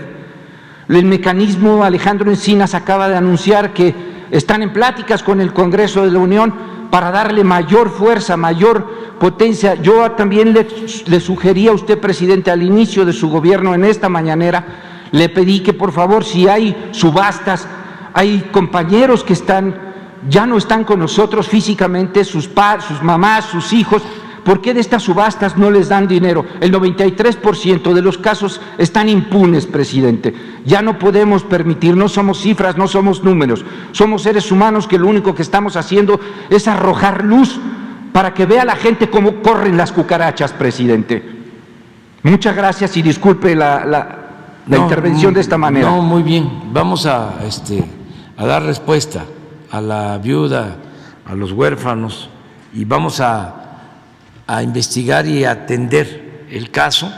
El mecanismo, Alejandro Encinas acaba de anunciar que están en pláticas con el Congreso de la Unión para darle mayor fuerza, mayor potencia. Yo también le sugerí a usted, presidente, al inicio de su gobierno, en esta mañanera, le pedí que por favor, si hay subastas, hay compañeros que ya no están con nosotros físicamente, sus mamás, sus hijos. ¿Por qué de estas subastas no les dan dinero? El 93% de los casos están impunes, presidente. Ya no podemos permitir, no somos cifras, no somos números, somos seres humanos que lo único que estamos haciendo es arrojar luz para que vea la gente cómo corren las cucarachas, presidente. Muchas gracias y disculpe la intervención de esta manera. No, muy bien, vamos a dar respuesta a la viuda, a los huérfanos, y vamos a investigar y a atender el caso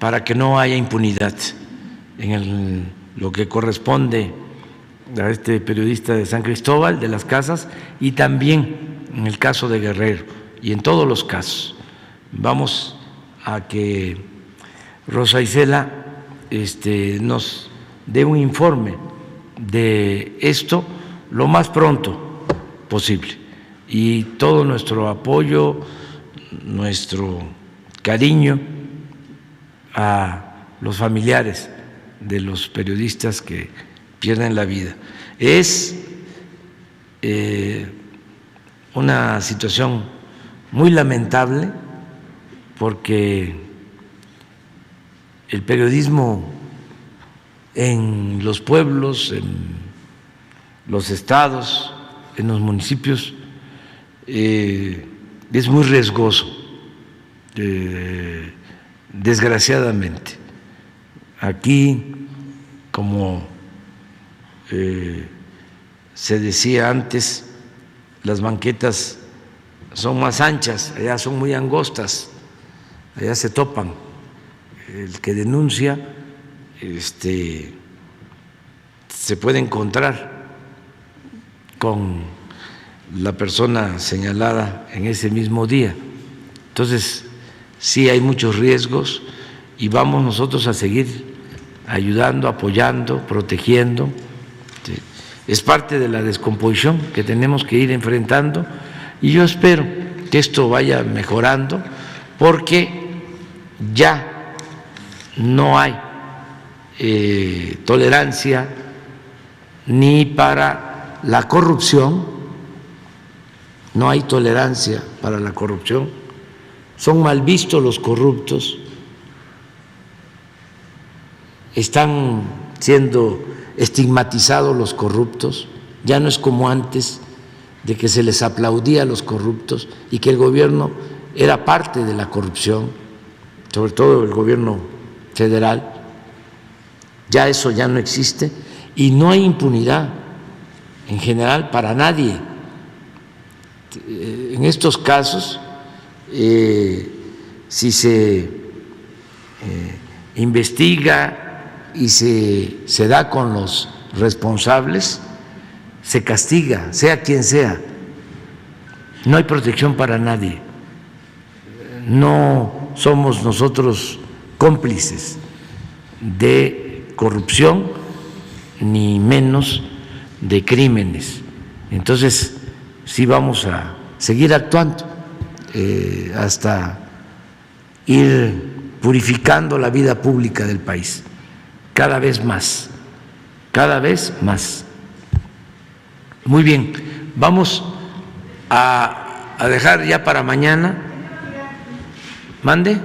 para que no haya impunidad en lo que corresponde a este periodista de San Cristóbal de las Casas, y también en el caso de Guerrero y en todos los casos. Vamos a que Rosa Isela nos dé un informe de esto lo más pronto posible, y todo nuestro apoyo, nuestro cariño a los familiares de los periodistas que pierden la vida. Es una situación muy lamentable, porque el periodismo en los pueblos, en los estados, en los municipios, es muy riesgoso, desgraciadamente. Aquí, como se decía antes, las banquetas son más anchas, allá son muy angostas, allá se topan. El que denuncia se puede encontrar con la persona señalada en ese mismo día. Entonces, sí hay muchos riesgos, y vamos nosotros a seguir ayudando, apoyando, protegiendo. Es parte de la descomposición que tenemos que ir enfrentando, y yo espero que esto vaya mejorando, porque ya no hay tolerancia ni para la corrupción, no hay tolerancia para la corrupción, son mal vistos los corruptos, están siendo estigmatizados los corruptos, ya no es como antes, de que se les aplaudía a los corruptos y que el gobierno era parte de la corrupción, sobre todo el gobierno federal. Ya eso ya no existe, y no hay impunidad en general para nadie. En estos casos, si se investiga y se da con los responsables, se castiga, sea quien sea. No hay protección para nadie. No somos nosotros cómplices de corrupción, ni menos de crímenes. Entonces, sí vamos a seguir actuando hasta ir purificando la vida pública del país, cada vez más, cada vez más. Muy bien, vamos a dejar ya para mañana. ¿Mande?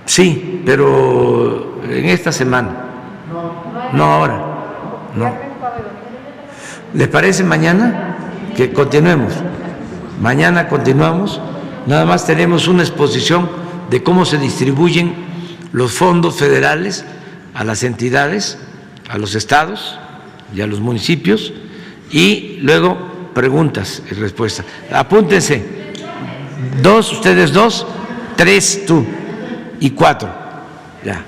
Sí, pero en esta semana. No ahora. No. ¿Les parece mañana que continuemos? Mañana continuamos. Nada más tenemos una exposición de cómo se distribuyen los fondos federales a las entidades, a los estados y a los municipios, y luego preguntas y respuestas. Apúntense, 2, ustedes 2, 3 tú y 4. Ya.